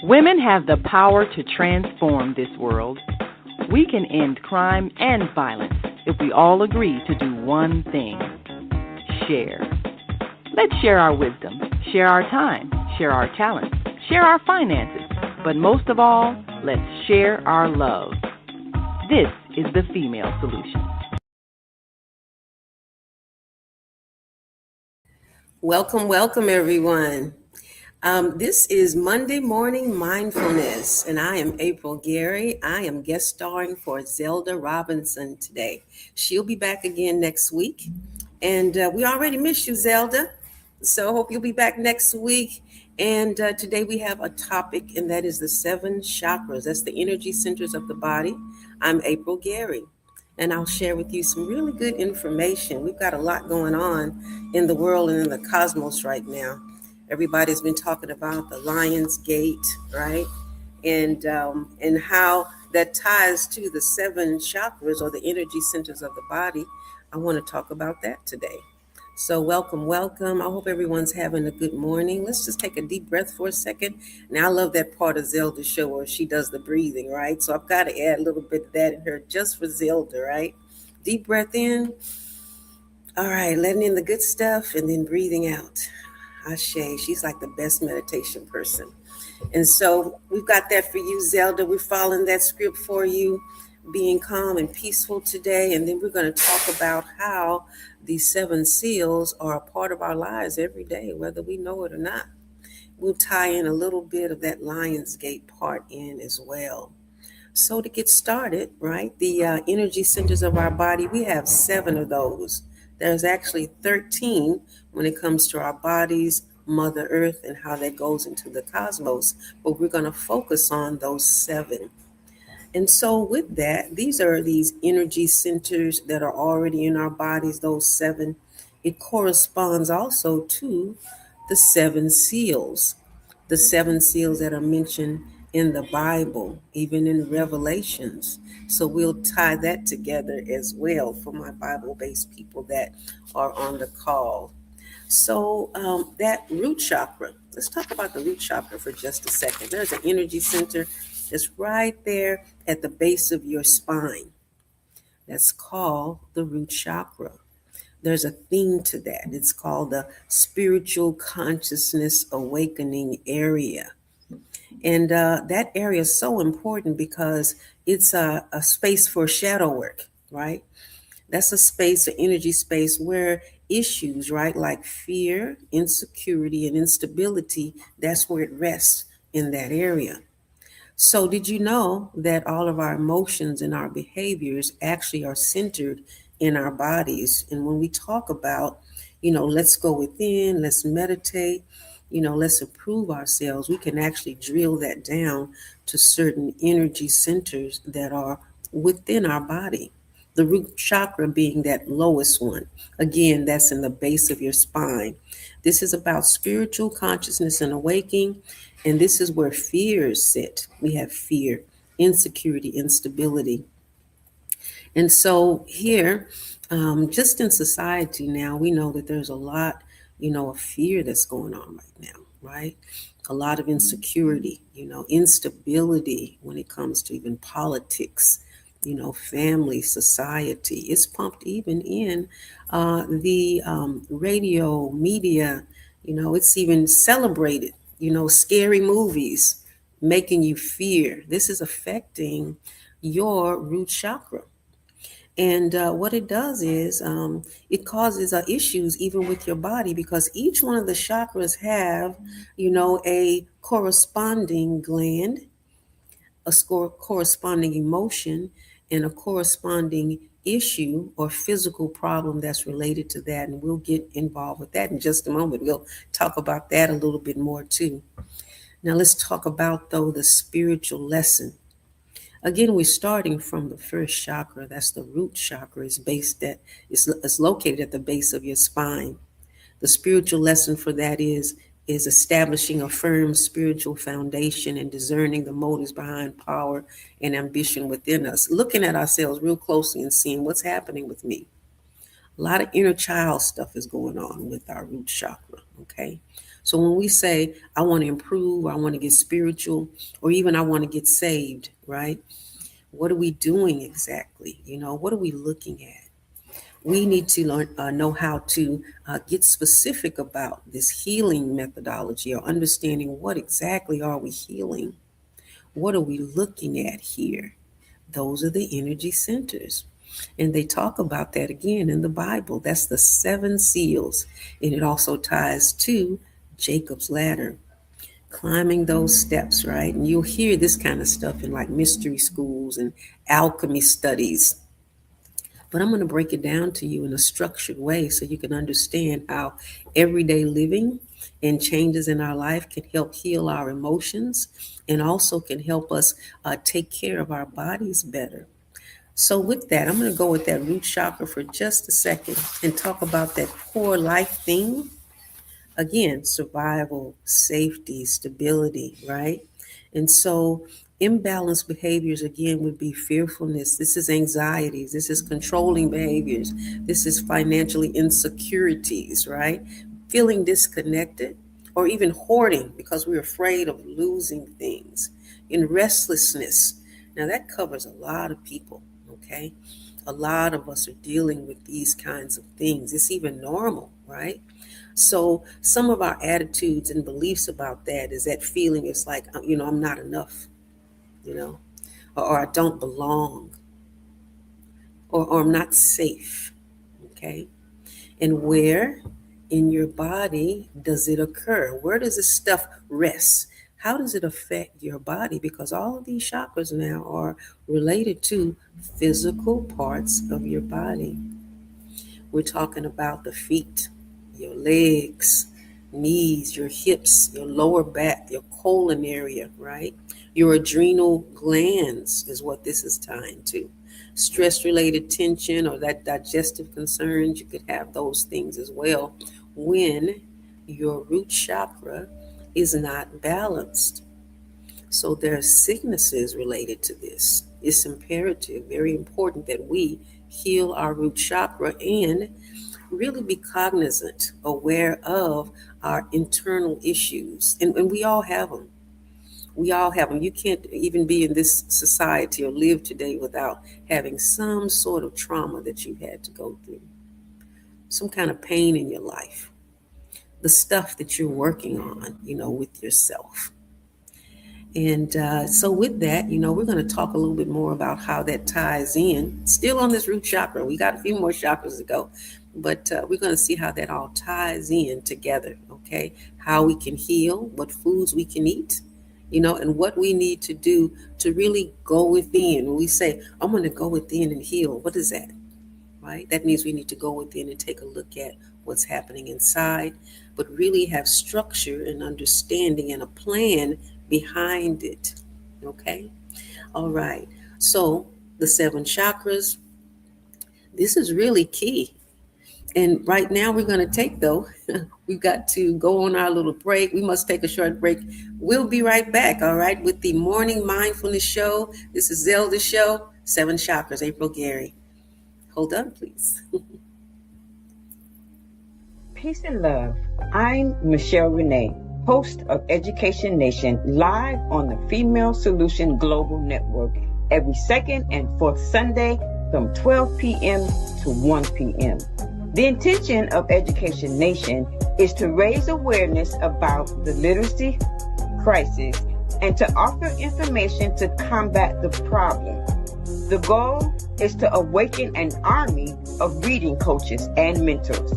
Women have the power to transform this world. We can end crime and violence if we all agree to do one thing: share. Let's share our wisdom, share our time, share our talents, share our finances, but most of all, let's share our love. This is the Female Solution. Welcome, welcome, everyone. This is Monday Morning Mindfulness, and I am April Gary. I am guest starring for Zelda Robinson today. She'll be back again next week, and we already missed you, Zelda. So hope you'll be back next week. And today we have a topic, and that is the 7 chakras. That's the energy centers of the body. I'm April Gary, and I'll share with you some really good information. We've got a lot going on in the world and in the cosmos right now. Everybody's been talking about the Lion's Gate, right? And how that ties to the 7 chakras or the energy centers of the body. I want to talk about that today. So welcome, welcome. I hope everyone's having a good morning. Let's just take a deep breath for a second. Now, I love that part of Zelda's show where she does the breathing, right? So I've got to add a little bit of that in her just for Zelda, right? Deep breath in. All right, letting in the good stuff and then breathing out. Ashe, she's like the best meditation person. And so we've got that for you, Zelda. We're following that script for you, being calm and peaceful today. And then we're going to talk about how these 7 seals are a part of our lives every day, whether we know it or not. We'll tie in a little bit of that Lion's Gate part in as well. So to get started, right, the energy centers of our body, we have 7 of those. There's actually 13 when it comes to our bodies, Mother Earth, and how that goes into the cosmos. But we're going to focus on those 7. And so with that, these are these energy centers that are already in our bodies, those 7. It corresponds also to the 7 seals, the 7 seals that are mentioned in the Bible, even in Revelations. So we'll tie that together as well for my Bible-based people that are on the call. So that root chakra, let's talk about the root chakra for just a second. There's an energy center that's right there at the base of your spine. That's called the root chakra. There's a theme to that. It's called the spiritual consciousness awakening area. And that area is so important because it's a space for shadow work, right? That's a space, an energy space where issues, right, like fear, insecurity, and instability, that's where it rests in that area. So did you know that all of our emotions and our behaviors actually are centered in our bodies? And when we talk about, let's go within, let's meditate, let's improve ourselves, we can actually drill that down to certain energy centers that are within our body. The root chakra being that lowest one. Again, that's in the base of your spine. This is about spiritual consciousness and awakening. And this is where fears sit. We have fear, insecurity, instability. And so here, just in society now, we know that there's a lot, of fear that's going on right now, right? A lot of insecurity, instability when it comes to even politics, family, society. It's pumped even in the radio, media, it's even celebrated, scary movies making you fear. This is affecting your root chakra. And what it does is it causes issues even with your body because each one of the chakras have, a corresponding gland, corresponding emotion, and a corresponding issue or physical problem that's related to that. And we'll get involved with that in just a moment. We'll talk about that a little bit more too. Now let's talk about, though, the spiritual lesson. Again, we're starting from the first chakra. That's the root chakra. It's located at the base of your spine. The spiritual lesson for that is establishing a firm spiritual foundation and discerning the motives behind power and ambition within us, looking at ourselves real closely and seeing what's happening with me. A lot of inner child stuff is going on with our root chakra, okay? So when we say, I want to improve, I want to get spiritual, or even I want to get saved, right? What are we doing exactly? What are we looking at? We need to know how to get specific about this healing methodology, or understanding what exactly are we healing? What are we looking at here? Those are the energy centers. And they talk about that again in the Bible. That's the 7 seals. And it also ties to Jacob's ladder, climbing those steps, right? And you'll hear this kind of stuff in like mystery schools and alchemy studies. But I'm going to break it down to you in a structured way so you can understand how everyday living and changes in our life can help heal our emotions, and also can help us take care of our bodies better. So with that, I'm going to go with that root chakra for just a second and talk about that core life thing. Again, survival, safety, stability, right? And so imbalanced behaviors, again, would be fearfulness. This is anxieties. This is controlling behaviors. This is financially insecurities, right? Feeling disconnected, or even hoarding because we're afraid of losing things. In restlessness. Now that covers a lot of people, okay? A lot of us are dealing with these kinds of things. It's even normal, right? So some of our attitudes and beliefs about that is that feeling it's like, I'm not enough, or I don't belong, or I'm not safe, okay? And where in your body does it occur? Where does this stuff rest? How does it affect your body? Because all of these chakras now are related to physical parts of your body. We're talking about the feet, your legs, knees, your hips, your lower back, your colon area, right? Your adrenal glands is what this is tying to. Stress-related tension or that digestive concerns, you could have those things as well when your root chakra is not balanced. So there are sicknesses related to this. It's imperative, very important that we heal our root chakra and really be cognizant, aware of our internal issues. And we all have them. We all have them. You can't even be in this society or live today without having some sort of trauma that you had to go through, some kind of pain in your life, the stuff that you're working on, with yourself. And so with that, we're going to talk a little bit more about how that ties in. Still on this root chakra. We got a few more chakras to go. But we're going to see how that all ties in together, okay? How we can heal, what foods we can eat, and what we need to do to really go within. When we say, I'm going to go within and heal, what is that, right? That means we need to go within and take a look at what's happening inside, but really have structure and understanding and a plan behind it, okay? All right, so the 7 chakras, this is really key. And right now we're going to take, though, we've got to go on our little break. We must take a short break. We'll be right back, all right, with the Morning Mindfulness Show. This is Zelda's show, 7 Chakras, April Gary. Hold on, please. Peace and love. I'm Michelle Renee, host of Education Nation, live on the Female Solution Global Network every second and fourth Sunday from 12 p.m. to 1 p.m. The intention of Education Nation is to raise awareness about the literacy crisis and to offer information to combat the problem. The goal is to awaken an army of reading coaches and mentors.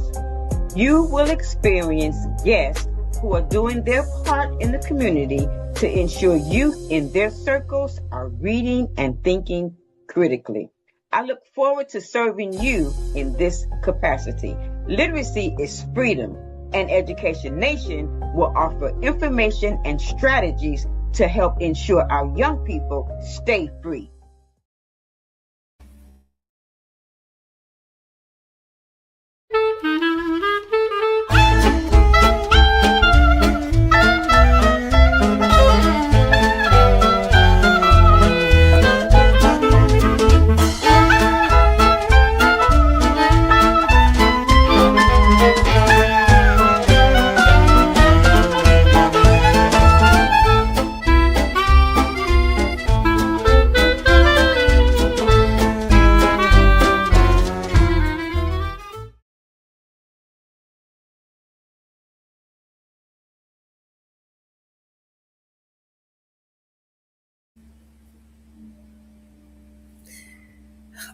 You will experience guests who are doing their part in the community to ensure youth in their circles are reading and thinking critically. I look forward to serving you in this capacity. Literacy is freedom, and Education Nation will offer information and strategies to help ensure our young people stay free.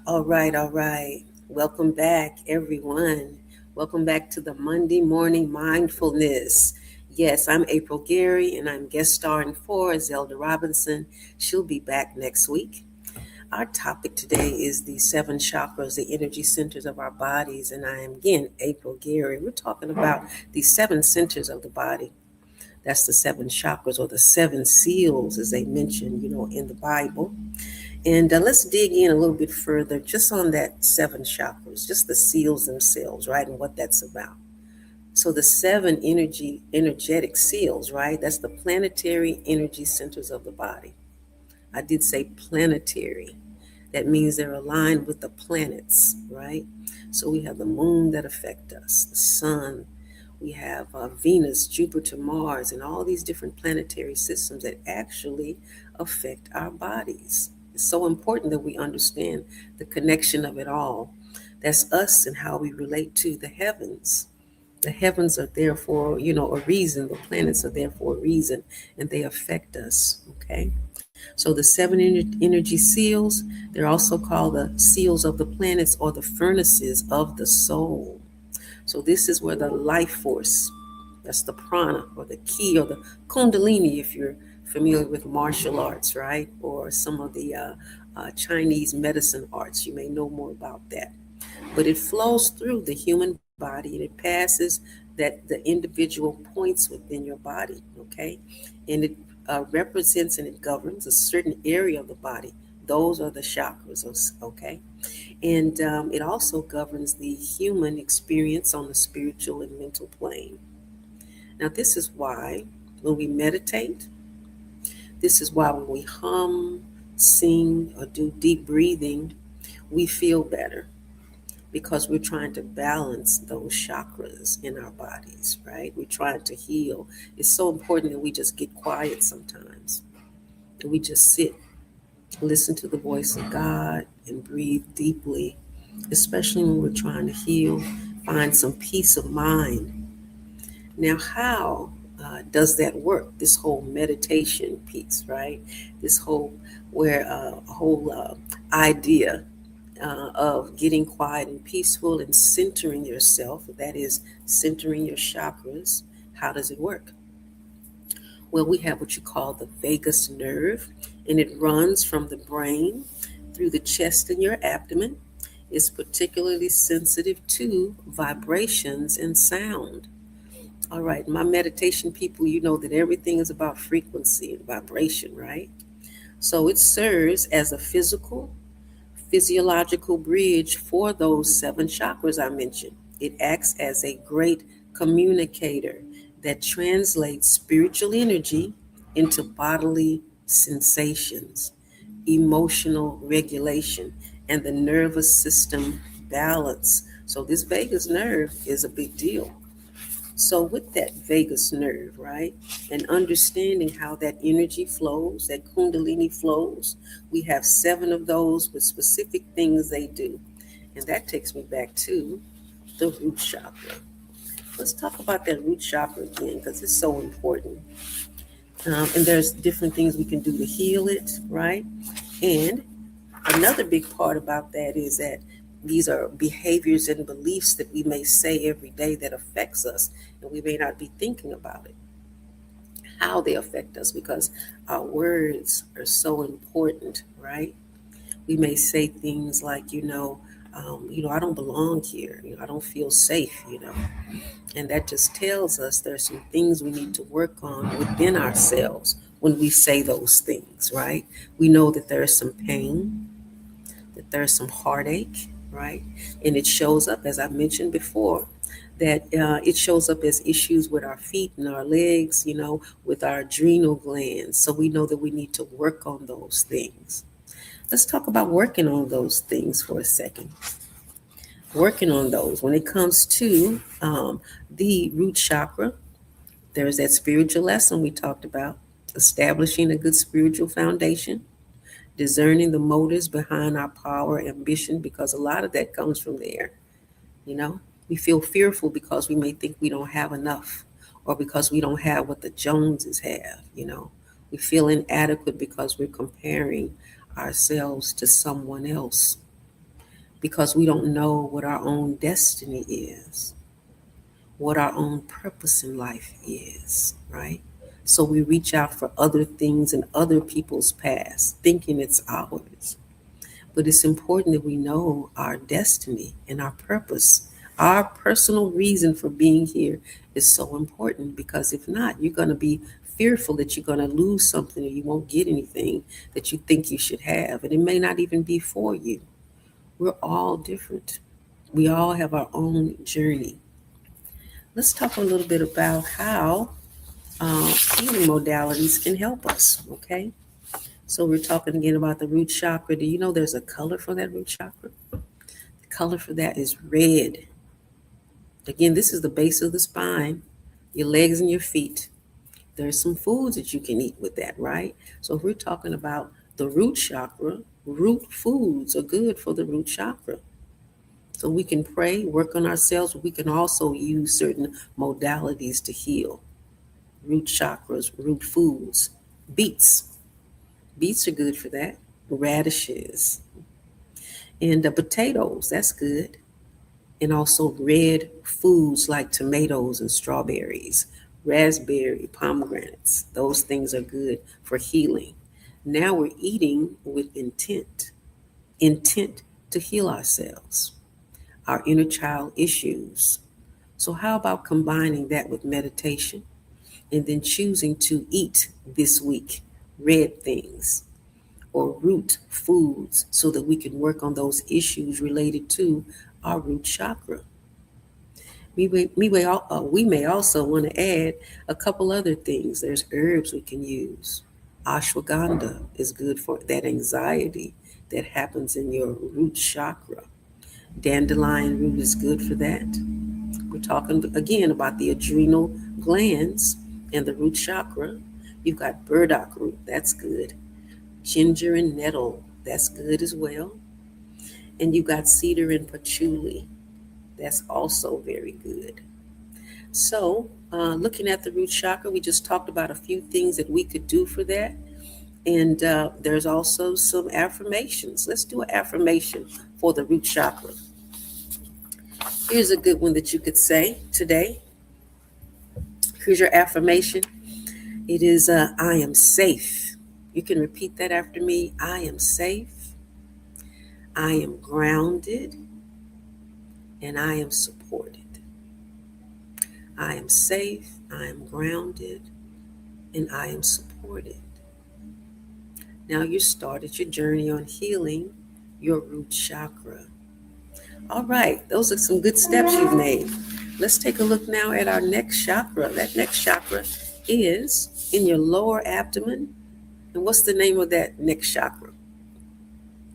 All right, all right. Welcome back, everyone. Welcome back to the Monday Morning Mindfulness. Yes, I'm April Gary, and I'm guest starring for Zelda Robinson. She'll be back next week. Our topic today is the seven chakras, the energy centers of our bodies, and I am again April Gary. We're talking about the seven centers of the body. That's the seven chakras or the seven seals, as they mention, in the Bible. And let's dig in a little bit further just on that seven chakras, just the seals themselves, right, and what that's about. So the seven energetic seals, right? That's the planetary energy centers of the body. I did say planetary. That means they're aligned with the planets, right? So we have the moon that affect us, the sun. We have Venus, Jupiter, Mars, and all these different planetary systems that actually affect our bodies. It's so important that we understand the connection of it all. That's us and how we relate to the heavens. The heavens are there for, a reason. The planets are there for a reason, and they affect us, okay? So the seven energy seals, they're also called the seals of the planets or the furnaces of the soul. So this is where the life force, that's the prana or the ki or the kundalini, if you're familiar with martial arts, right? Or some of the Chinese medicine arts, you may know more about that. But it flows through the human body and it passes that the individual points within your body, okay? And it represents and it governs a certain area of the body. Those are the chakras, okay? And it also governs the human experience on the spiritual and mental plane. Now, this is why when we meditate, this is why when we hum, sing, or do deep breathing, we feel better because we're trying to balance those chakras in our bodies, right? We're trying to heal. It's so important that we just get quiet sometimes and we just sit, listen to the voice of God, and breathe deeply, especially when we're trying to heal, find some peace of mind. Now, how does that work? This whole meditation piece, right? This whole idea of getting quiet and peaceful and centering yourself, that is, centering your chakras. How does it work? Well, we have what you call the vagus nerve, and it runs from the brain through the chest and your abdomen. It's particularly sensitive to vibrations and sound. All right, my meditation people, you know that everything is about frequency and vibration, right? So it serves as a physiological bridge for those seven chakras I mentioned. It acts as a great communicator that translates spiritual energy into bodily sensations, emotional regulation, and the nervous system balance. So, this vagus nerve is a big deal. So, with that vagus nerve, right, and understanding how that energy flows, that Kundalini flows, we have seven of those with specific things they do. And that takes me back to the root chakra. Let's talk about that root chakra again because it's so important. And there's different things we can do to heal it, right? And another big part about that is that these are behaviors and beliefs that we may say every day that affects us, and we may not be thinking about it, how they affect us, because our words are so important, right? We may say things like, I don't belong here. I don't feel safe. And that just tells us there's some things we need to work on within ourselves when we say those things, right? We know that there's some pain, that there's some heartache, right? And it shows up, as I mentioned before, that it shows up as issues with our feet and our legs, with our adrenal glands. So we know that we need to work on those things. Let's talk about working on those things for a second. Working on those. When it comes to the root chakra, there's that spiritual lesson we talked about, establishing a good spiritual foundation, discerning the motives behind our power, ambition, because a lot of that comes from there. You know, we feel fearful because we may think we don't have enough or because we don't have what the Joneses have. We feel inadequate because we're comparing ourselves to someone else. because we don't know what our own destiny is, what our own purpose in life is, right? So we reach out for other things in other people's past, thinking it's ours. But it's important that we know our destiny and our purpose. Our personal reason for being here is so important, because if not, you're going to be fearful that you're going to lose something or you won't get anything that you think you should have. And it may not even be for you. We're all different. We all have our own journey. Let's talk a little bit about how healing modalities can help us, okay? So we're talking again about the root chakra. Do you know there's a color for that root chakra? The color for that is red. Again, this is the base of the spine, your legs and your feet. There's some foods that you can eat with that, right? So if we're talking about the root chakra, root foods are good for the root chakra. So we can pray, work on ourselves. We can also use certain modalities to heal. Root chakras, root foods. Beets. Beets are good for that. Radishes. And the potatoes, that's good. And also red foods like tomatoes and strawberries, raspberry, pomegranates. Those things are good for healing. Now we're eating with intent to heal ourselves, our inner child issues. So how about combining that with meditation and then choosing to eat this week red things or root foods so that we can work on those issues related to our root chakra. We may also want to add a couple other things. There's herbs we can use. Ashwagandha is good for that anxiety that happens in your root chakra. Dandelion root is good for that. We're talking again about the adrenal glands and the root chakra. You've got burdock root, that's good. Ginger and nettle, that's good as well. And you've got cedar and patchouli, that's also very good. So, looking at the root chakra, we just talked about a few things that we could do for that. And there's also some affirmations. Let's do an affirmation for the root chakra. Here's a good one that you could say today. Here's your affirmation. It is, I am safe. You can repeat that after me. I am safe. I am grounded. And I am supported. I am safe. I am grounded. And I am supported. Now you started your journey on healing your root chakra. All right, those are some good steps you've made. Let's take a look now at our next chakra. That next chakra is in your lower abdomen. And what's the name of that next chakra?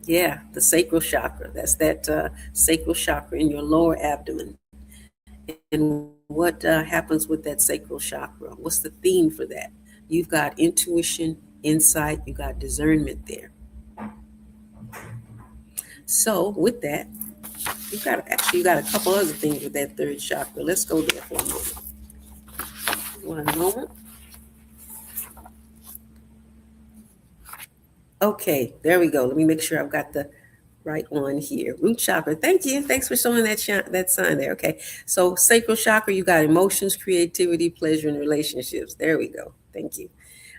Yeah, the sacral chakra. That's that sacral chakra in your lower abdomen. And what happens with that sacral chakra? What's the theme for that? You've got intuition, insight, you got discernment there. So with that, you got a couple other things with that third chakra. Let's go there for a moment. One moment. Okay, there we go. Let me make sure I've got the right one here. Root chakra. Thank you. Thanks for showing that sign there. Okay. So sacral chakra, you got emotions, creativity, pleasure, and relationships. There we go. Thank you.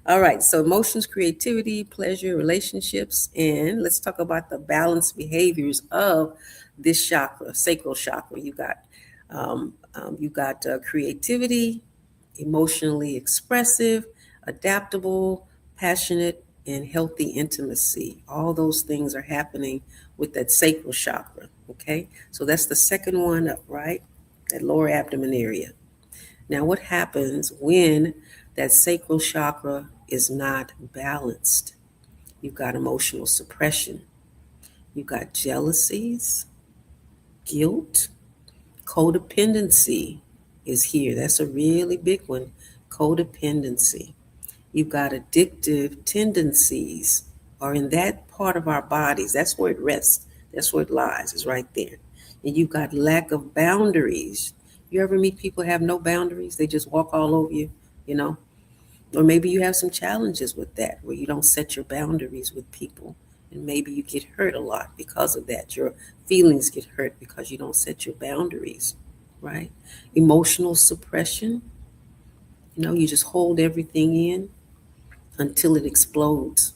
All right. So emotions, creativity, pleasure, relationships, and let's talk about the balanced behaviors of this chakra, sacral chakra. You got creativity, emotionally expressive, adaptable, passionate, and healthy intimacy. All those things are happening with that sacral chakra. Okay, so that's the second one up, right? That lower abdomen area. Now, what happens when that sacral chakra is not balanced? You've got emotional suppression. You've got jealousies, guilt, codependency is here. That's a really big one. Codependency. You've got addictive tendencies are in that part of our bodies. That's where it rests. That's where it lies, is right there. And you've got lack of boundaries. You ever meet people who have no boundaries? They just walk all over you, you know? Or maybe you have some challenges with that where you don't set your boundaries with people And maybe you get hurt a lot because of that. Your feelings get hurt because you don't set your boundaries, right? Emotional suppression, you just hold everything in until it explodes.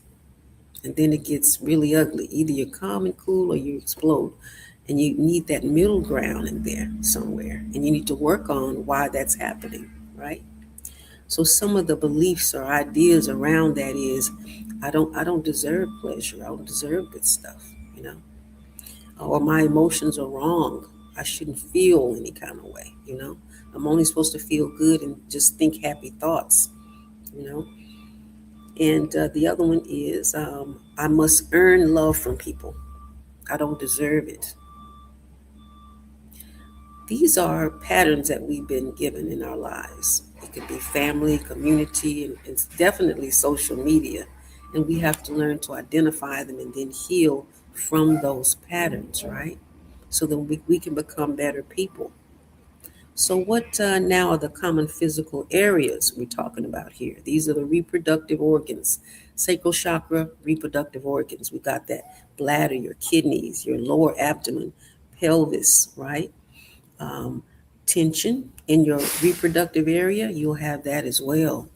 And then it gets really ugly. Either you're calm and cool or you explode. And you need that middle ground in there somewhere. And you need to work on why that's happening, right? So some of the beliefs or ideas around that is, I don't deserve pleasure. I don't deserve good stuff. Or my emotions are wrong. I shouldn't feel any kind of way. I'm only supposed to feel good and just think happy thoughts, you know. And the other one is, I must earn love from people. I don't deserve it. These are patterns that we've been given in our lives. It could be family, community, and it's definitely social media. And we have to learn to identify them and then heal from those patterns, right? So that we can become better people. So, what now are the common physical areas we're talking about here? These are the reproductive organs, sacral chakra, reproductive organs. We got that bladder, your kidneys, your lower abdomen, pelvis, right? um, Tension in your reproductive area, you'll have that as well.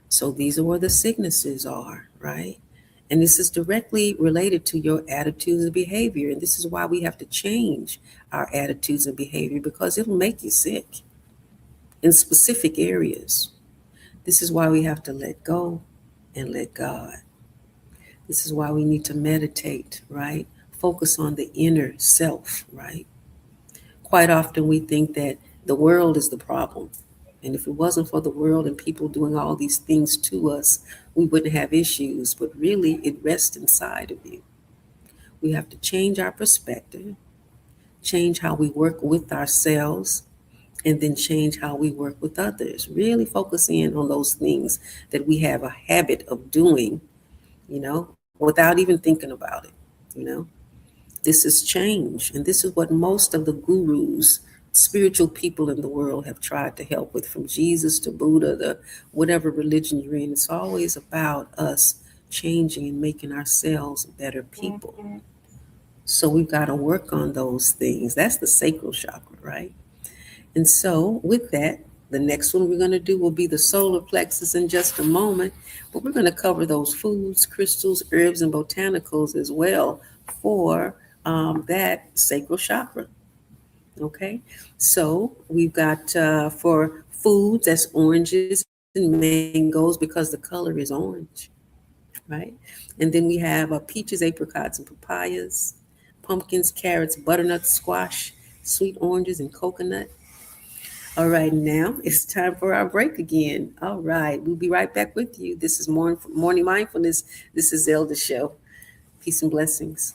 So these are where the sicknesses are, right? And this is directly related to your attitudes and behavior. And this is why we have to change our attitudes and behavior, because it'll make you sick in specific areas. This is why we have to let go and let God. This is why we need to meditate, right? Focus on the inner self, right? Quite often we think that the world is the problem. And if it wasn't for the world and people doing all these things to us, we wouldn't have issues. But really, it rests inside of you. We have to change our perspective, change how we work with ourselves, and then change how we work with others. Really focus in on those things that we have a habit of doing, without even thinking about it, you know. This is change. And this is what most of the gurus, spiritual people in the world have tried to help with, from Jesus to Buddha, the whatever religion you're in. It's always about us changing and making ourselves better people. So we've got to work on those things. That's the sacral chakra, right? And so with that, the next one we're going to do will be the solar plexus in just a moment. But we're going to cover those foods, crystals, herbs, and botanicals as well for that sacral chakra. Okay, so we've got for foods, that's oranges and mangoes, because the color is orange, right? And then we have peaches, apricots, and papayas, pumpkins, carrots, butternuts, squash, sweet oranges, and coconut. All right, now it's time for our break again. All right, we'll be right back with you. This is Morning Mindfulness. This is Zelda's show. Peace and blessings.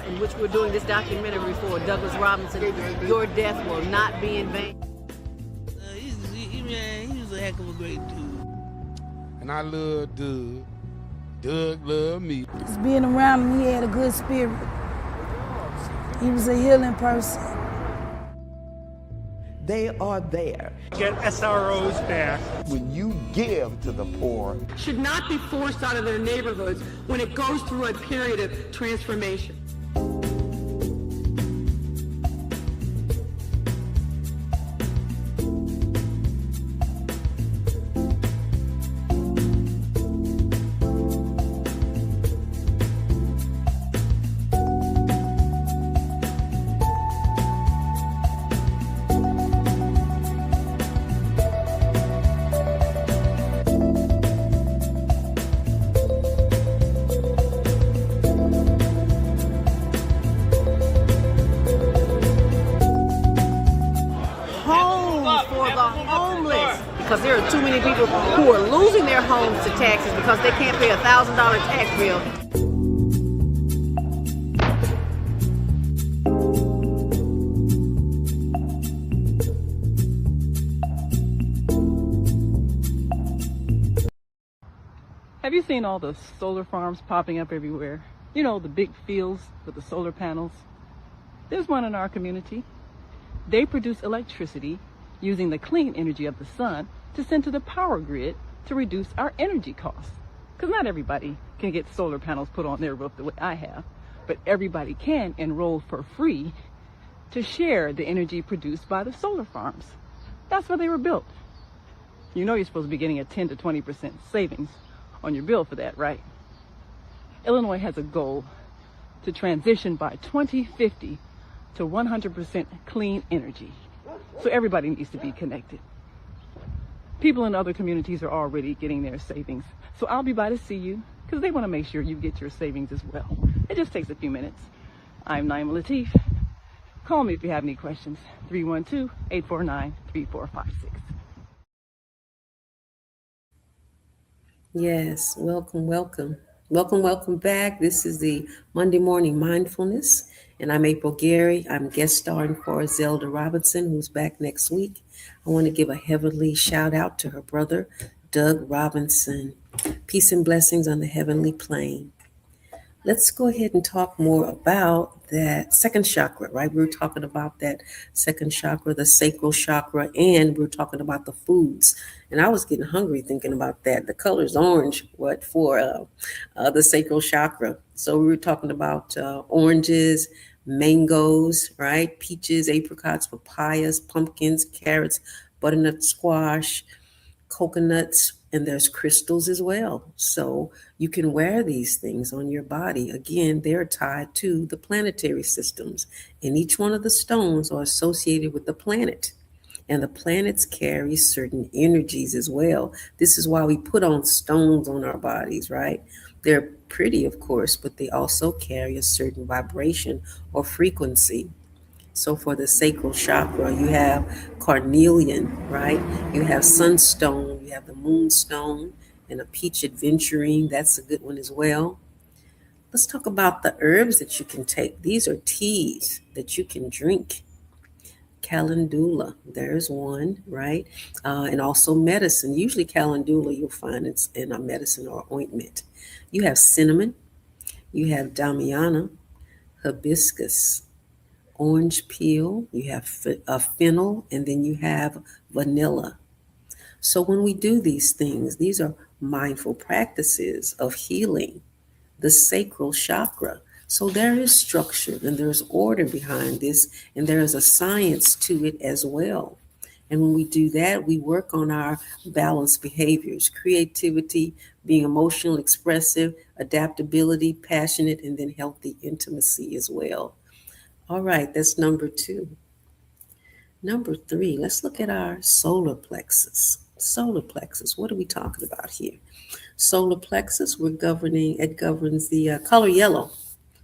In which we're doing this documentary for, Douglas Robinson, Your Death Will Not Be in Vain. He was a heck of a great dude. And I love Doug. Doug loved me. Just being around him, he had a good spirit. He was a healing person. They are there. Get SROs back. When you give to the poor, should not be forced out of their neighborhoods when it goes through a period of transformation. because there are too many people who are losing their homes to taxes because they can't pay a $1,000 tax bill. Have you seen all the solar farms popping up everywhere? You know, the big fields with the solar panels. There's one in our community. They produce electricity using the clean energy of the sun to send to the power grid to reduce our energy costs. Because not everybody can get solar panels put on their roof the way I have, but everybody can enroll for free to share the energy produced by the solar farms. That's why they were built. You know you're supposed to be getting a 10 to 20% savings on your bill for that, right? Illinois has a goal to transition by 2050 to 100% clean energy. So everybody needs to be connected. People in other communities are already getting their savings. So I'll be by to see you because they want to make sure you get your savings as well. It just takes a few minutes. I'm Naima Latif. Call me if you have any questions. 312-849-3456. Yes, welcome, welcome. Welcome back. This is the Monday Morning Mindfulness, and I'm April Gary. I'm guest starring for Zelda Robinson, who's back next week. I want to give a heavenly shout out to her brother, Doug Robinson. Peace and blessings on the heavenly plane. Let's go ahead and talk more about that second chakra, right? We were talking about that second chakra, the sacral chakra, and we were talking about the foods. And I was getting hungry thinking about that. The color's orange, for the sacral chakra. So we were talking about oranges, mangoes, right? Peaches, apricots, papayas, pumpkins, carrots, butternut squash, coconuts, and there's crystals as well. So you can wear these things on your body. Again, they're tied to the planetary systems, and each one of the stones are associated with the planet. And the planets carry certain energies as well. This is why we put on stones on our bodies, right? They're pretty, of course, but they also carry a certain vibration or frequency. So for the sacral chakra, you have carnelian, right? You have sunstone, you have the moonstone, and a peach adventuring. That's a good one as well. Let's talk about the herbs that you can take. These are teas that you can drink. Calendula, there's one, right? And also medicine. Usually calendula, you'll find it's in a medicine or ointment. You have cinnamon, you have damiana, hibiscus, orange peel, you have fennel, and then you have vanilla. So when we do these things, these are mindful practices of healing the sacral chakra. So there is structure and there's order behind this, and there is a science to it as well. And when we do that, we work on our balanced behaviors, creativity, being emotional, expressive, adaptability, passionate, and then healthy intimacy as well. All right, that's number 2. Number 3, let's look at our solar plexus. Solar plexus, what are we talking about here? Solar plexus, it governs the color yellow.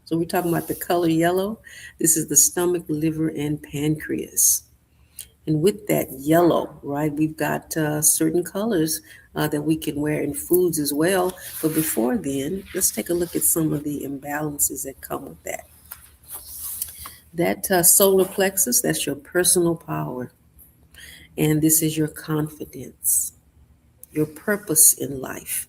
So we're talking about the color yellow. This is the stomach, liver, and pancreas. And with that yellow, right, we've got certain colors that we can wear in foods as well. But before then, let's take a look at some of the imbalances that come with that. That solar plexus, that's your personal power. And this is your confidence, your purpose in life.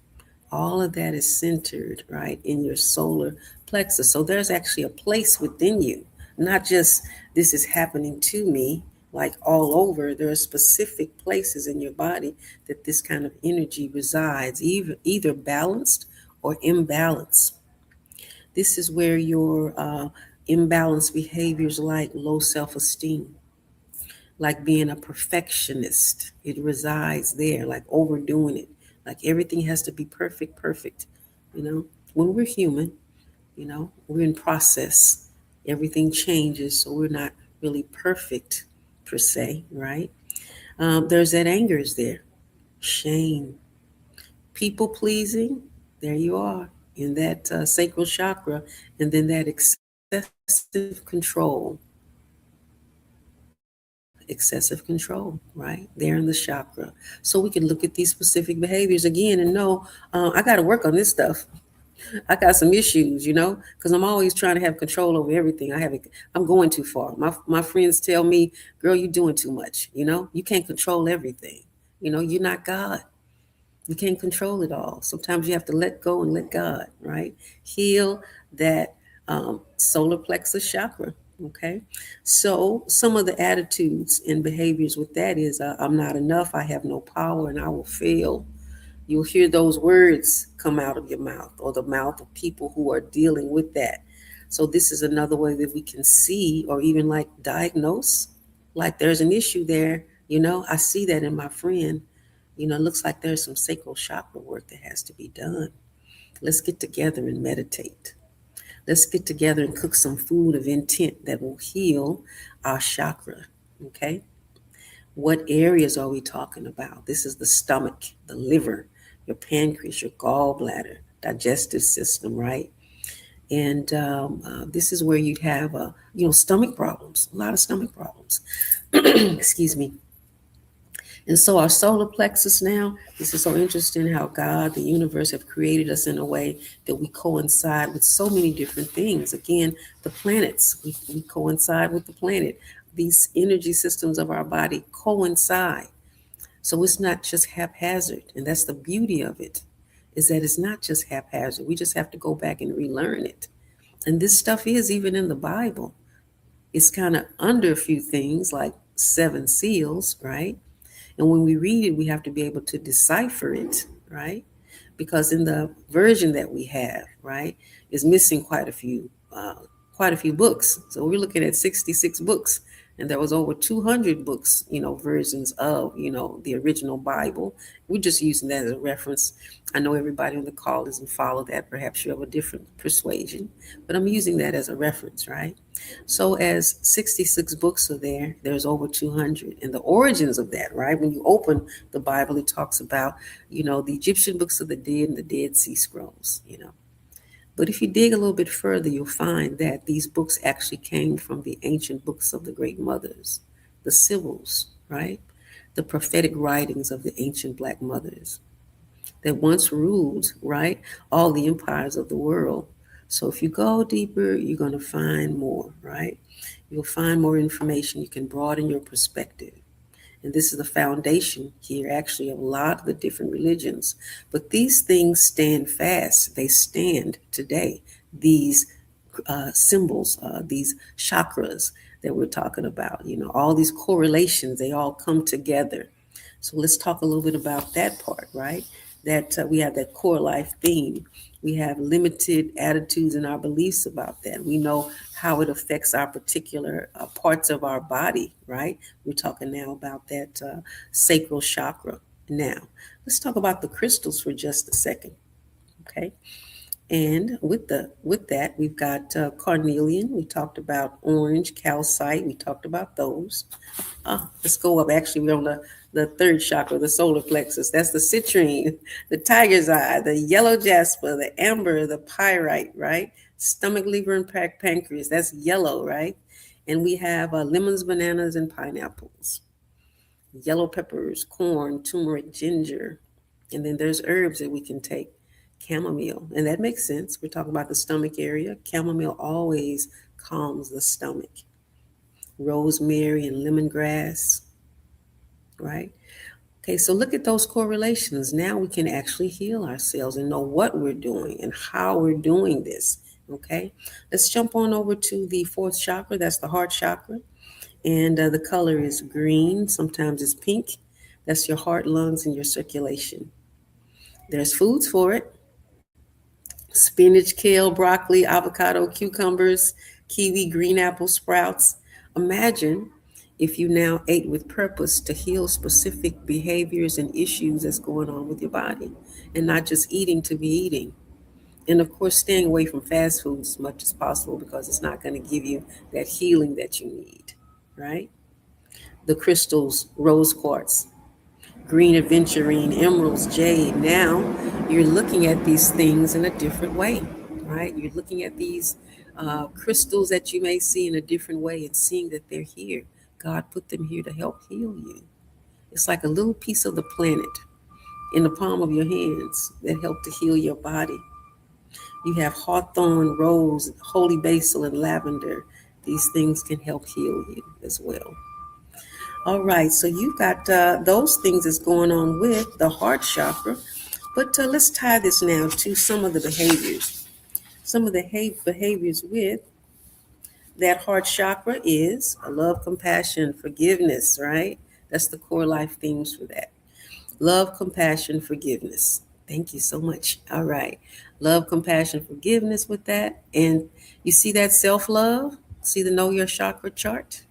All of that is centered, right, in your solar plexus. So there's actually a place within you, not just this is happening to me, like all over. There are specific places in your body that this kind of energy resides, either balanced or imbalanced. This is where your imbalanced behaviors like low self-esteem, like being a perfectionist, it resides there, like overdoing it, like everything has to be perfect. When we're human, we're in process. Everything changes, so we're not really perfect per se, right? There's that anger is there, shame, people pleasing. There you are in that sacral chakra, and then that excessive control excessive control, right? There in the chakra. So we can look at these specific behaviors again and know, I got to work on this stuff. I got some issues, because I'm always trying to have control over everything. I'm going too far. My friends tell me, girl, you're doing too much. You can't control everything. You're not God. You can't control it all. Sometimes you have to let go and let God, right? Heal that solar plexus chakra. Okay. So some of the attitudes and behaviors with that is I'm not enough. I have no power and I will fail. You'll hear those words come out of your mouth or the mouth of people who are dealing with that. So this is another way that we can see or even like diagnose, like there's an issue there. I see that in my friend. It looks like there's some sacral chakra work that has to be done. Let's get together and meditate. Let's get together and cook some food of intent that will heal our chakra. Okay. What areas are we talking about? This is the stomach, the liver, your pancreas, your gallbladder, digestive system, right? And this is where you'd have, stomach problems, a lot of stomach problems. Excuse me. And so our solar plexus now, this is so interesting how God, the universe have created us in a way that we coincide with so many different things. Again, the planets, we coincide with the planet. These energy systems of our body coincide. So it's not just haphazard. And that's the beauty of it, is that it's not just haphazard. We just have to go back and relearn it. And this stuff is even in the Bible. It's kind of under a few things like 7 seals, right? And when we read it, we have to be able to decipher it, right? Because in the version that we have, right, is missing quite a few books. So we're looking at 66 books, and there was over 200 books, versions of, the original Bible. We're just using that as a reference. I know everybody on the call doesn't follow that. Perhaps you have a different persuasion, but I'm using that as a reference, right? So as 66 books are there, there's over 200. And the origins of that, right? When you open the Bible, it talks about, the Egyptian books of the dead and the Dead Sea Scrolls, But if you dig a little bit further, you'll find that these books actually came from the ancient books of the great mothers, the Sibyls, right? The prophetic writings of the ancient Black mothers that once ruled, right, all the empires of the world. So if you go deeper, you're going to find more, right? You'll find more information. You can broaden your perspective. And this is the foundation here, actually, of a lot of the different religions. But these things stand fast. They stand today. These symbols, these chakras that we're talking about, all these correlations, they all come together. So let's talk a little bit about that part, right? That we have that core life theme. We have limited attitudes and our beliefs about that. We know how it affects our particular parts of our body, right? We're talking now about that sacral chakra. Now, let's talk about the crystals for just a second, okay? And with that, we've got carnelian. We talked about orange, calcite. We talked about those. Let's go up. Actually, we're on the third chakra, the solar plexus. That's the citrine, the tiger's eye, the yellow jasper, the amber, the pyrite, right? Stomach, liver, and pancreas. That's yellow, right? And we have lemons, bananas, and pineapples. Yellow peppers, corn, turmeric, ginger. And then there's herbs that we can take. Chamomile, and that makes sense. We're talking about the stomach area. Chamomile always calms the stomach. Rosemary and lemongrass, right? Okay, so look at those correlations. Now we can actually heal ourselves and know what we're doing and how we're doing this, okay? Let's jump on over to the 4th chakra. That's the heart chakra, and the color is green. Sometimes it's pink. That's your heart, lungs, and your circulation. There's foods for it. Spinach, kale, broccoli, avocado, cucumbers, kiwi, green apple, sprouts. Imagine if you now ate with purpose to heal specific behaviors and issues that's going on with your body, and not just eating to be eating. And of course, staying away from fast food as much as possible, because it's not going to give you that healing that you need, right? The crystals, rose quartz, green aventurine, emeralds, jade. Now you're looking at these things in a different way, right? You're looking at these crystals that you may see in a different way and seeing that they're here. God put them here to help heal you. It's like a little piece of the planet in the palm of your hands that help to heal your body. You have hawthorn, rose, holy basil, and lavender. These things can help heal you as well. All right, so you've got those things that's going on with the heart chakra. But let's tie this now to some of the behaviors. Some of the behaviors with that heart chakra is love, compassion, forgiveness, right? That's the core life themes for that. Love, compassion, forgiveness. Thank you so much. All right. Love, compassion, forgiveness with that. And you see that self-love? See the Know Your Chakra chart?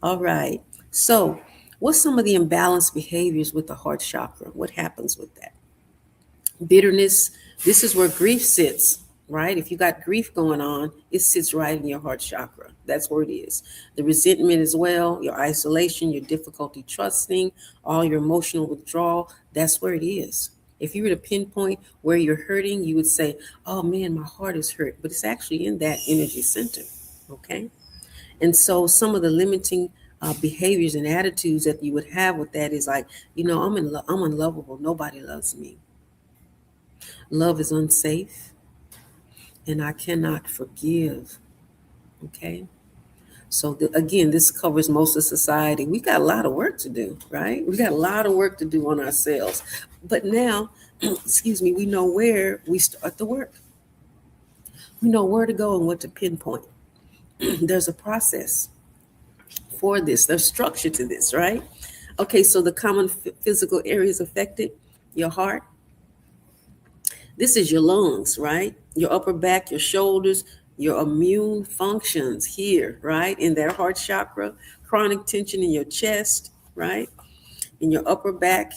All right. So what's some of the imbalanced behaviors with the heart chakra? What happens with that? Bitterness. This is where grief sits, right? If you got grief going on, it sits right in your heart chakra. That's where it is. The resentment as well, your isolation, your difficulty trusting, all your emotional withdrawal, that's where it is. If you were to pinpoint where you're hurting, you would say, oh man, my heart is hurt. But it's actually in that energy center, okay? And so some of the limiting behaviors and attitudes that you would have with that is like, I'm unlovable. Nobody loves me. Love is unsafe, and I cannot forgive. Okay? So again, this covers most of society. We got a lot of work to do, right? We got a lot of work to do on ourselves. But now, excuse me, we know where we start the work. We know where to go and what to pinpoint. There's a process for this. There's structure to this, right? Okay, so the common physical areas affected, your heart. This is your lungs, right? Your upper back, your shoulders, your immune functions here, right? In that heart chakra, chronic tension in your chest, right? In your upper back,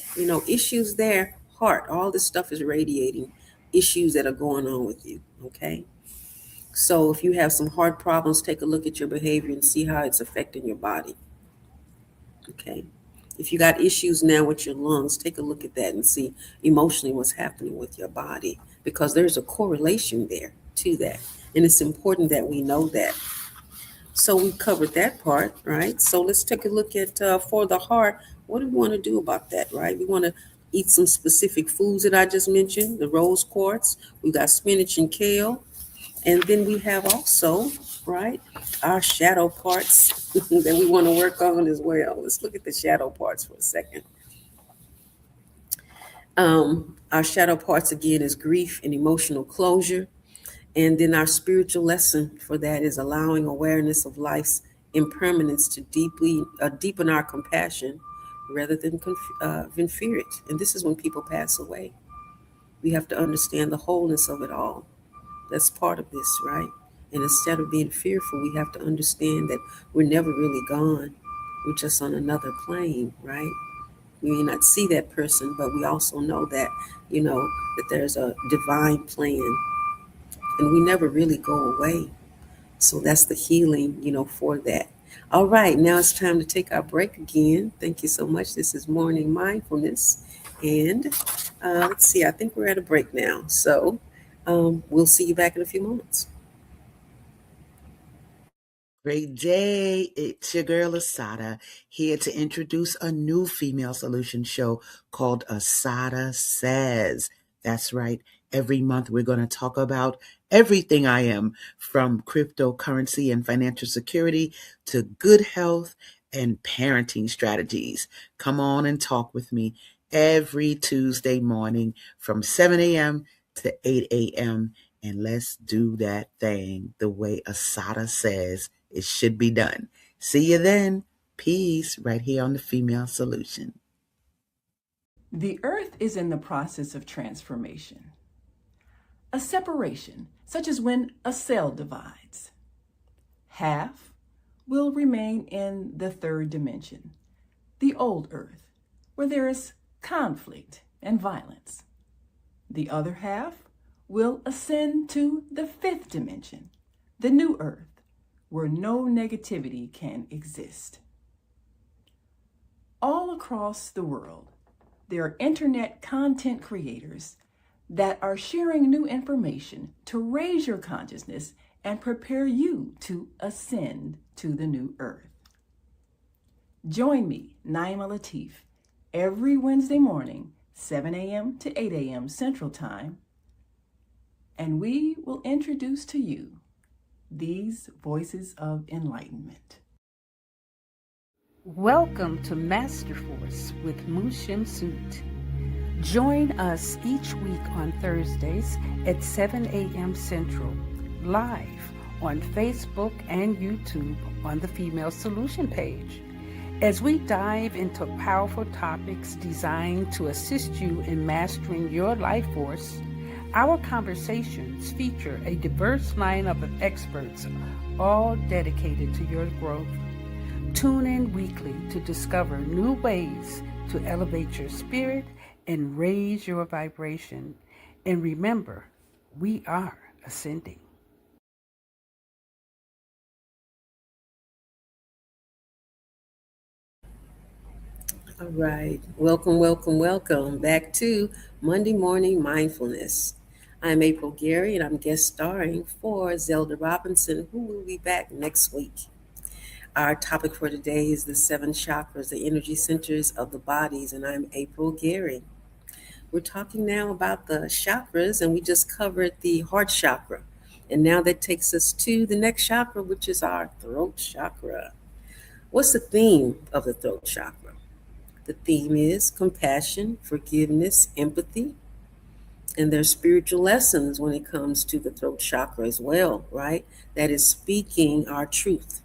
issues there, heart, all this stuff is radiating issues that are going on with you, okay? So if you have some heart problems, take a look at your behavior and see how it's affecting your body, okay? If you got issues now with your lungs, take a look at that and see emotionally what's happening with your body, because there's a correlation there to that. And it's important that we know that. So we covered that part, right? So let's take a look at for the heart, what do we want to do about that, right? We want to eat some specific foods that I just mentioned, the rose quartz. We got spinach and kale. And then we have also, right, our shadow parts that we want to work on as well. Let's look at the shadow parts for a second. Our shadow parts, again, is grief and emotional closure. And then our spiritual lesson for that is allowing awareness of life's impermanence to deepen our compassion rather than fear it. And this is when people pass away. We have to understand the wholeness of it all. That's part of this, right? And instead of being fearful, we have to understand that we're never really gone. We're just on another plane, right? We may not see that person, but we also know that, that there's a divine plan. And we never really go away. So that's the healing, for that. All right, now it's time to take our break again. Thank you so much. This is Morning Mindfulness. And let's see, I think we're at a break now. So we'll see you back in a few moments. Great day. It's your girl Asada here to introduce a new female solution show called Asada Says. That's right. Every month we're going to talk about everything I am, from cryptocurrency and financial security to good health and parenting strategies. Come on and talk with me every Tuesday morning from 7 a.m. to 8 a.m. And let's do that thing the way Asada says it should be done. See you then. Peace, right here on the Female Solution. The earth is in the process of transformation. A separation, such as when a cell divides. Half will remain in the third dimension, the old earth, where there is conflict and violence. The other half will ascend to the fifth dimension, the new earth, where no negativity can exist. All across the world, there are internet content creators that are sharing new information to raise your consciousness and prepare you to ascend to the new earth. Join me, Naima Latif, every Wednesday morning, 7 a.m. to 8 a.m. Central Time, and we will introduce to you these voices of enlightenment. Welcome to Master Force with Mushim Suit. Join us each week on Thursdays at 7 a.m. Central, live on Facebook and YouTube on the Female Solution page, as we dive into powerful topics designed to assist you in mastering your life force. Our conversations feature a diverse lineup of experts, all dedicated to your growth. Tune in weekly to discover new ways to elevate your spirit and raise your vibration. And remember, we are ascending. All right. Welcome back to Monday Morning Mindfulness. I'm April Gary, and I'm guest starring for Zelda Robinson, who will be back next week. Our topic for today is the 7 chakras, the energy centers of the bodies, and I'm April Gary. We're talking now about the chakras, and we just covered the heart chakra. And now that takes us to the next chakra, which is our throat chakra. What's the theme of the throat chakra? The theme is compassion, forgiveness, empathy, and there's spiritual lessons when it comes to the throat chakra as well, right? That is speaking our truth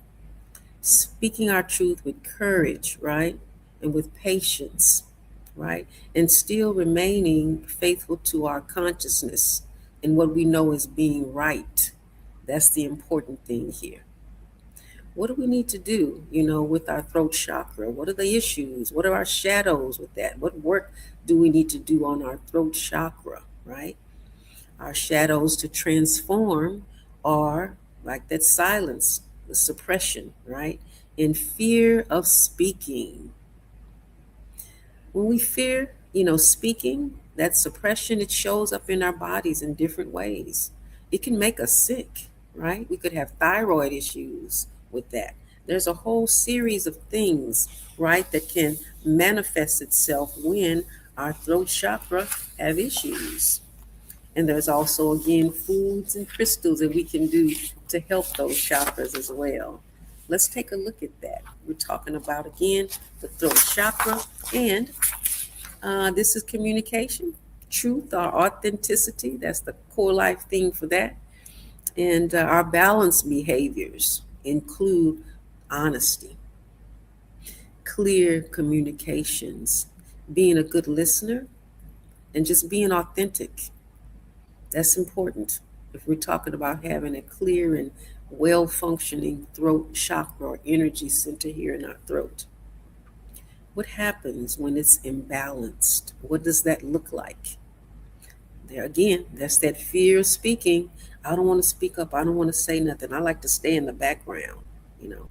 with courage, right? And with patience, right? And still remaining faithful to our consciousness and what we know as being right. That's the important thing here. What do we need to do, with our throat chakra? What are the issues? What are our shadows with that? What work do we need to do on our throat chakra, right? Our shadows to transform are like that silence, the suppression, right? In fear of speaking. When we fear, speaking, that suppression, it shows up in our bodies in different ways. It can make us sick, right? We could have thyroid issues with that. There's a whole series of things, right, that can manifest itself when our throat chakra have issues. And there's also, again, foods and crystals that we can do to help those chakras as well. Let's take a look at that. We're talking about, again, the throat chakra, and this is communication, truth, or authenticity. That's the core life thing for that. And our balanced behaviors include honesty, clear communications, being a good listener, and just being authentic. That's important if we're talking about having a clear and well-functioning throat chakra or energy center here in our throat. What happens when it's imbalanced? What does that look like? There again, that's that fear of speaking. I don't want to speak up. I don't want to say nothing. I like to stay in the background, you know.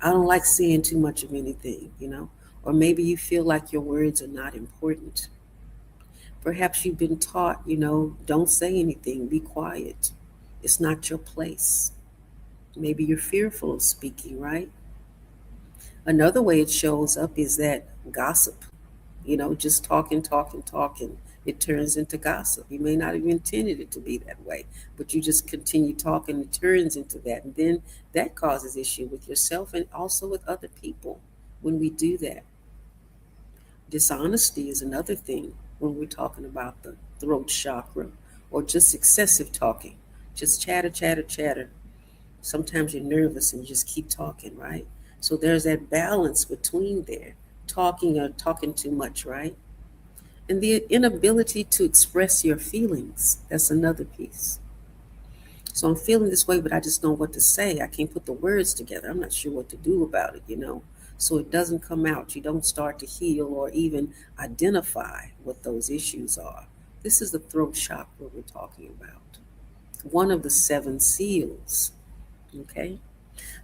I don't like saying too much of anything, Or maybe you feel like your words are not important. Perhaps you've been taught, don't say anything, be quiet. It's not your place. Maybe you're fearful of speaking, right? Another way it shows up is that gossip, just talking. It turns into gossip. You may not have intended it to be that way, but you just continue talking, it turns into that. And then that causes issue with yourself and also with other people when we do that. Dishonesty is another thing when we're talking about the throat chakra, or just excessive talking, just chatter. Sometimes you're nervous and you just keep talking, right? So there's that balance between there, talking or talking too much, right? And the inability to express your feelings, that's another piece. So I'm feeling this way, but I just don't know what to say. I can't put the words together. I'm not sure what to do about it. So it doesn't come out. You don't start to heal or even identify what those issues are. This is the throat chakra we're talking about. One of the 7 seals, okay?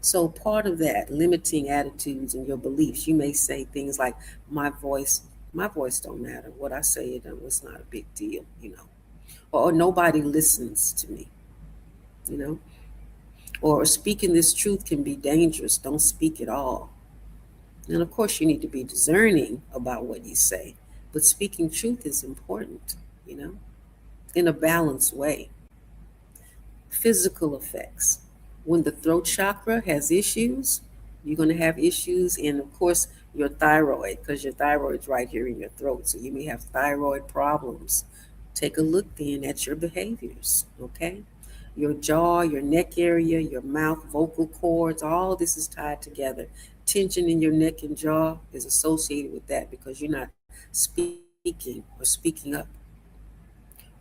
So part of that, limiting attitudes and your beliefs, you may say things like, my voice don't matter. What I say, it's not a big deal. Or nobody listens to me, Or speaking this truth can be dangerous. Don't speak at all. And of course, you need to be discerning about what you say, but speaking truth is important, you know, in a balanced way. Physical effects. When the throat chakra has issues, you're going to have issues in, of course, your thyroid, because your thyroid's right here in your throat. So you may have thyroid problems. Take a look then at your behaviors, okay? Your jaw, your neck area, your mouth, vocal cords, all this is tied together. Tension in your neck and jaw is associated with that because you're not speaking or speaking up,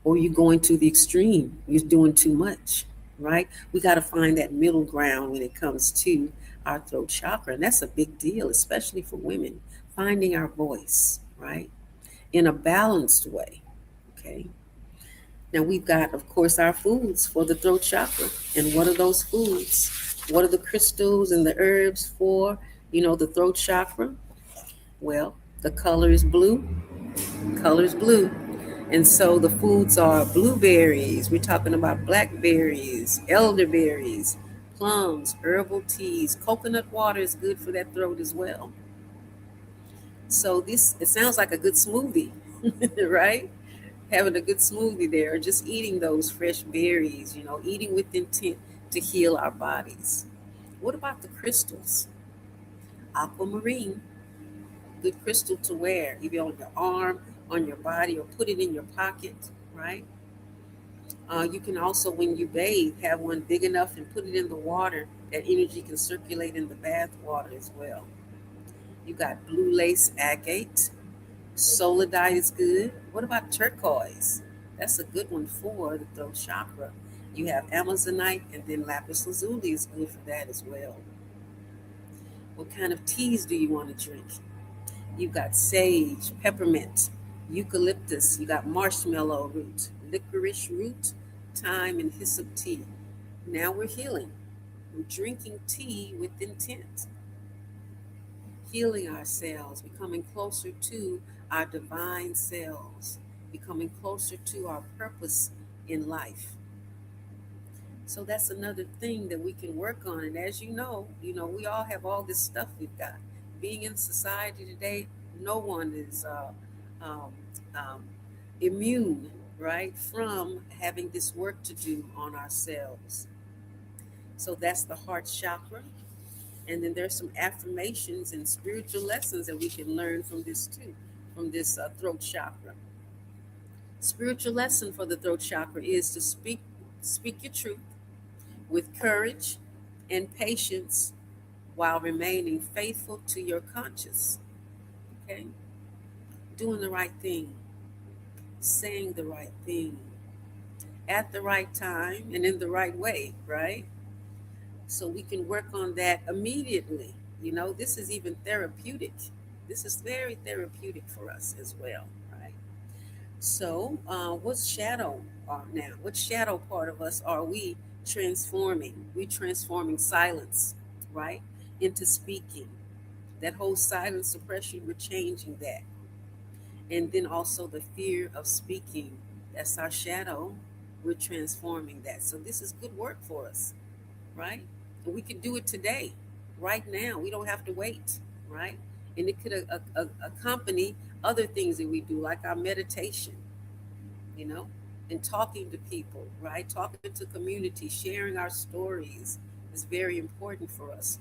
or you're going to the extreme. You're doing too much, right? We got to find that middle ground when it comes to our throat chakra. And that's a big deal, especially for women, finding our voice, right? In a balanced way, okay? Now, we've got, of course, our foods for the throat chakra. And what are those foods? What are the crystals and the herbs for, the throat chakra? Well, the color is blue. Color is blue. And so the foods are blueberries, we're talking about blackberries, elderberries, plums, herbal teas, coconut water is good for that throat as well. So it sounds like a good smoothie, right? Having a good smoothie there, or just eating those fresh berries, eating with intent to heal our bodies. What about the crystals? Aquamarine, good crystal to wear, either on your arm, on your body, or put it in your pocket, right? You can also, when you bathe, have one big enough and put it in the water. That energy can circulate in the bath water as well. You got blue lace agate. Solidite is good. What about turquoise? That's a good one for the throat chakra. You have amazonite, and then lapis lazuli is good for that as well. What kind of teas do you want to drink? You've got sage, peppermint, eucalyptus, you got marshmallow root, licorice root, thyme, and hyssop tea. Now we're healing. We're drinking tea with intent, healing ourselves, becoming closer to our divine selves, becoming closer to our purpose in life. So that's another thing that we can work on. And as we all have all this stuff we've got. Being in society today, no one is um, um, immune, right, from having this work to do on ourselves. So that's the heart chakra. And then there's some affirmations and spiritual lessons that we can learn from this too, from this throat chakra. Spiritual lesson for the throat chakra is to speak your truth with courage and patience while remaining faithful to your conscience. Okay? Doing the right thing, saying the right thing at the right time and in the right way, right? So we can work on that immediately. This is even therapeutic. This is very therapeutic for us as well, right? So, what's shadow now? What shadow part of us are we transforming? We transforming silence, right, into speaking. That whole silent suppression, we're changing that. And then also the fear of speaking. That's our shadow. We're transforming that. So this is good work for us, right? And we can do it today, right now. We don't have to wait, right? And it could accompany other things that we do, like our meditation, you know, and talking to people, right? Talking to community, sharing our stories is very important for us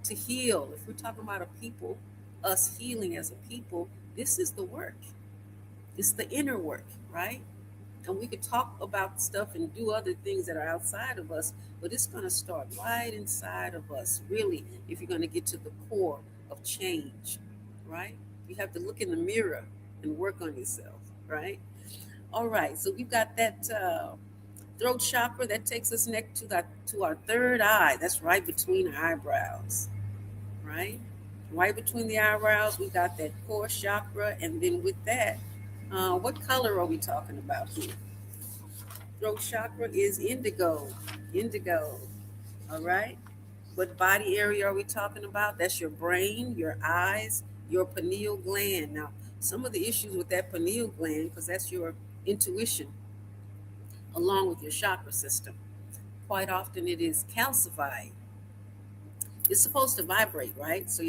to heal. If we're talking about a people, us healing as a people, this is the work. It's the inner work, right? And we could talk about stuff and do other things that are outside of us, but it's going to start right inside of us, really, if you're going to get to the core of change, right? You have to look in the mirror and work on yourself, right? All right, so we've got that throat chakra that takes us next to our third eye. That's right between our eyebrows, right? Right between the eyebrows, we got that core chakra, and then with that, what color are we talking about here? Throat chakra is indigo. Indigo. All right. What body area are we talking about? That's your brain, your eyes, your pineal gland. Now, some of the issues with that pineal gland, because that's your intuition, along with your chakra system. Quite often it is calcified. It's supposed to vibrate, right? So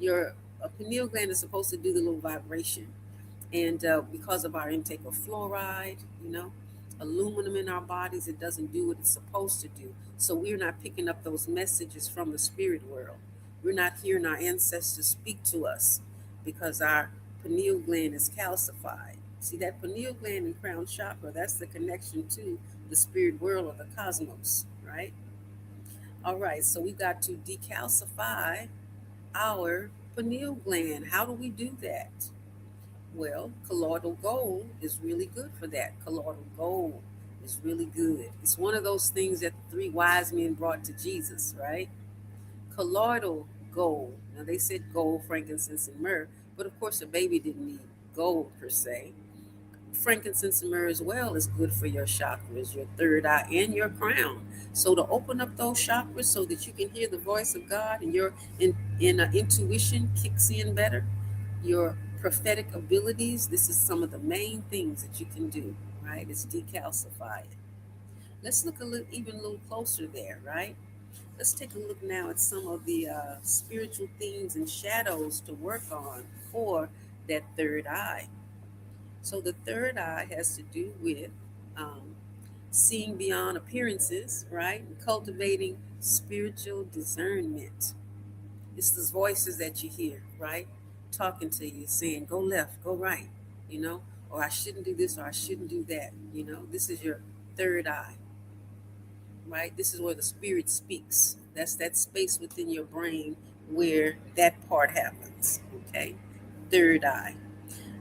Your pineal gland is supposed to do the little vibration. And because of our intake of fluoride, aluminum in our bodies, it doesn't do what it's supposed to do. So we're not picking up those messages from the spirit world. We're not hearing our ancestors speak to us because our pineal gland is calcified. See, that pineal gland and crown chakra, that's the connection to the spirit world or the cosmos, right? All right, so we got to decalcify our pineal gland. How do we do that? Well, colloidal gold is really good for that. Colloidal gold is really good. It's one of those things that the three wise men brought to Jesus, right? Colloidal gold. Now, they said gold, frankincense, and myrrh, but of course, a baby didn't need gold per se. Frankincense and myrrh as well is good for your chakras, your third eye, and your crown. So to open up those chakras so that you can hear the voice of God and your intuition kicks in better, your prophetic abilities, this is some of the main things that you can do, right? It's decalcify it. Let's look even a little closer there, right? Let's take a look now at some of the spiritual themes and shadows to work on for that third eye. So the third eye has to do with um, seeing beyond appearances, right? And cultivating spiritual discernment. It's those voices that you hear, right? Talking to you, saying, go left, go right, or I shouldn't do this or I shouldn't do that. This is your third eye, right? This is where the spirit speaks. That's that space within your brain where that part happens, okay? Third eye.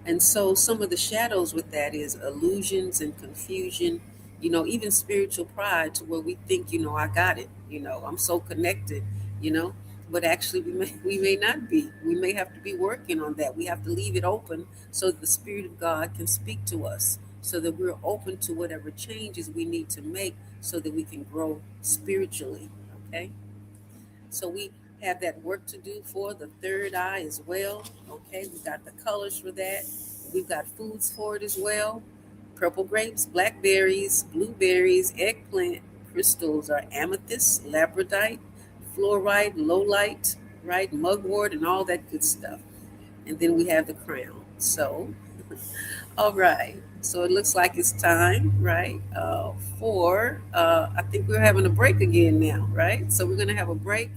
And so some of the shadows with that is illusions and confusion, even spiritual pride to where we think, I got it, I'm so connected, you know, but actually we may not be. We may have to be working on that. We have to leave it open so that the Spirit of God can speak to us, so that we're open to whatever changes we need to make so that we can grow spiritually. Okay. So we have that work to do for the third eye as well. Okay, we got the colors for that. We've got foods for it as well. Purple grapes, blackberries, blueberries, eggplant crystals are amethyst, labradorite, fluorite, lowlite, right, mugwort, and all that good stuff. And then we have the crown. So, all right. So it looks like it's time, right, I think we're having a break again now, right? So we're going to have a break.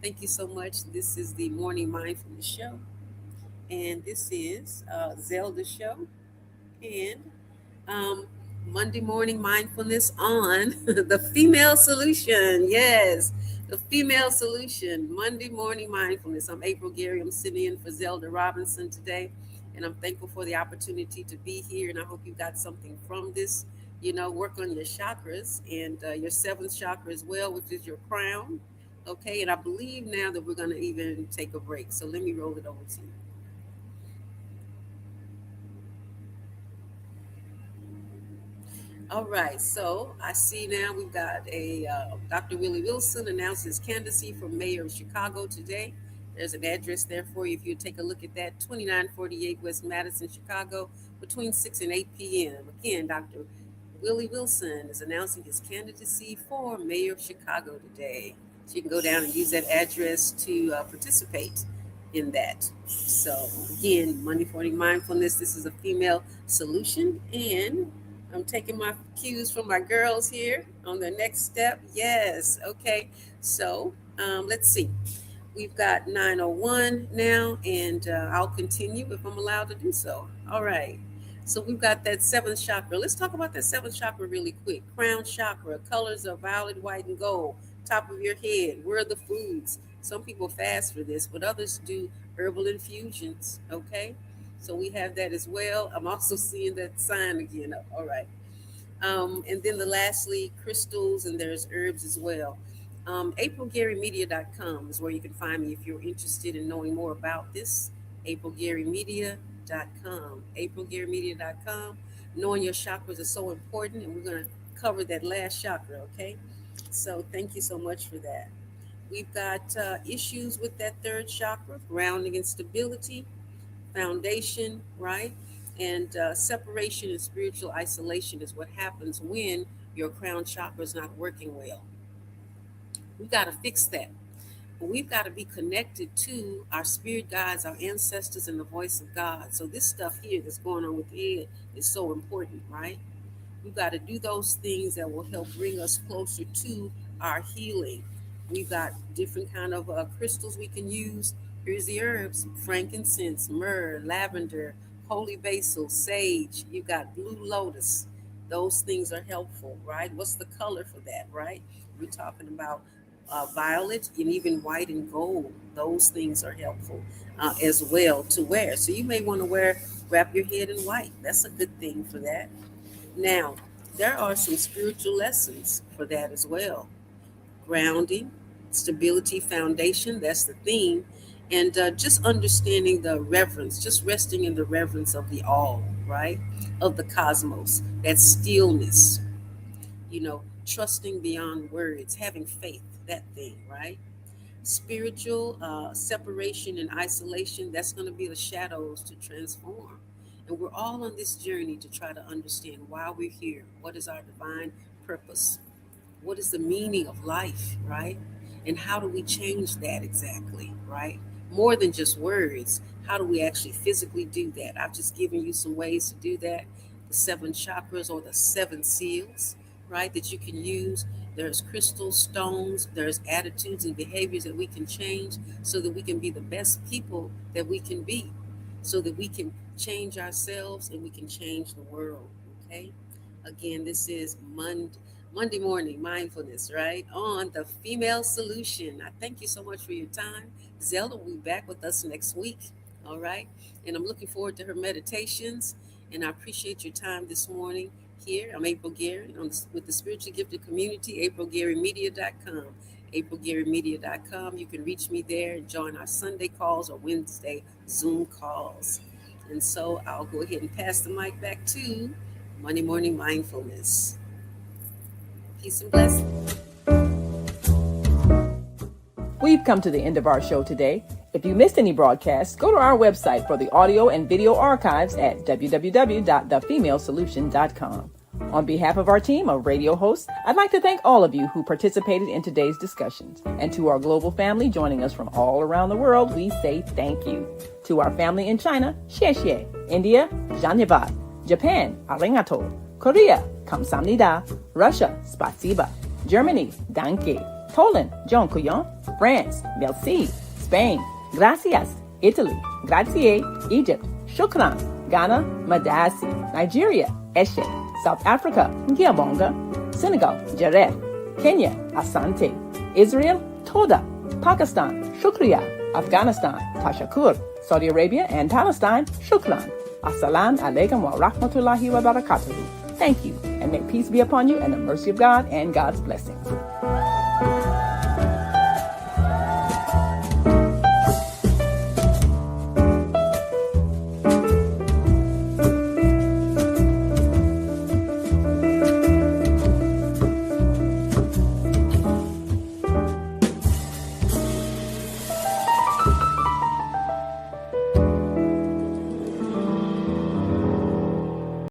Thank you so much. This is the Morning Mindfulness Show. And this is Zelda Show. And um, Monday Morning Mindfulness on the Female Solution. Yes, the Female Solution. Monday Morning Mindfulness. I'm April Gary. I'm sitting in for Zelda Robinson today. And I'm thankful for the opportunity to be here. And I hope you got something from this. Work on your chakras and your seventh chakra as well, which is your crown. Okay, and I believe now that we're going to even take a break. So let me roll it over to you. All right, so I see now we've got a Dr. Willie Wilson announced his candidacy for mayor of Chicago today. There's an address there for you if you take a look at that, 2948 West Madison, Chicago, between 6 and 8 p.m. Again, Dr. Willie Wilson is announcing his candidacy for mayor of Chicago today. So you can go down and use that address to participate in that. So again, Monday Morning Mindfulness, this is a female solution, and I'm taking my cues from my girls here on the next step. Yes. Okay. So let's see. We've got 9:01 now, and I'll continue if I'm allowed to do so. All right. So we've got that seventh chakra. Let's talk about that seventh chakra really quick. Crown chakra, colors are violet, white, and gold. Top of your head. Where are the foods? Some people fast for this, but others do herbal infusions. Okay. So we have that as well. I'm also seeing that sign again up. All right. And then lastly, crystals, and there's herbs as well. AprilGaryMedia.com is where you can find me if you're interested in knowing more about this. AprilGaryMedia.com. AprilGaryMedia.com. Knowing your chakras is so important, and we're going to cover that last chakra, okay? So thank you so much for that. We've got issues with that third chakra, grounding and stability, foundation, right? And separation and spiritual isolation is what happens when your crown chakra is not working well. We got to fix that. But we've got to be connected to our spirit guides, our ancestors, and the voice of God. So this stuff here that's going on with the head is so important, right? We've got to do those things that will help bring us closer to our healing. We've got different kind of crystals we can use. Here's the herbs: frankincense, myrrh, lavender, holy basil, sage. You've got blue lotus. Those things are helpful, right? What's the color for that, right? We're talking about violet and even white and gold. Those things are helpful as well to wear. So you may want to wrap your head in white. That's a good thing for that. Now, there are some spiritual lessons for that as well. Grounding, stability, foundation, that's the theme. And just understanding the reverence, just resting in the reverence of the all, right? Of the cosmos, that stillness, trusting beyond words, having faith, that thing, right? Spiritual separation and isolation, that's going to be the shadows to transform. And we're all on this journey to try to understand why we're here. What is our divine purpose? What is the meaning of life, right? And how do we change that exactly, right? More than just words, how do we actually physically do that? I've just given you some ways to do that. The 7 chakras or the 7 seals, right, that you can use. There's crystal stones, there's attitudes and behaviors that we can change so that we can be the best people that we can be, so that we can change ourselves and we can change the world, okay? Again, this is Monday morning mindfulness, right, on the Female Solution. I thank you so much for your time. Zelda will be back with us next week, all right? And I'm looking forward to her meditations, and I appreciate your time this morning here. I'm April Gary with the Spiritually Gifted Community, aprilgarymedia.com. aprilgarymedia.com. You can reach me there and join our Sunday calls or Wednesday Zoom calls. And so I'll go ahead and pass the mic back to Monday Morning Mindfulness. Peace and blessings. We've come to the end of our show today. If you missed any broadcasts, go to our website for the audio and video archives at www.thefemalesolution.com. On behalf of our team of radio hosts, I'd like to thank all of you who participated in today's discussions. And to our global family joining us from all around the world, we say thank you. To our family in China, xie xie. India, Dhanyavad. Japan, arigato. Korea, kamsamnida. Russia, spasiba. Germany, danke. Poland, dziękuję. France, merci. Spain, gracias. Italy, grazie. Egypt, shukran. Ghana, madasi. Nigeria, eshe. South Africa, ngiyabonga. Senegal, jareh. Kenya, asante. Israel, toda. Pakistan, shukriya. Afghanistan, tashakur. Saudi Arabia and Palestine, shukran. Assalamu alaikum wa rahmatullahi wa barakatuhu. Thank you, and may peace be upon you and the mercy of God and God's blessings.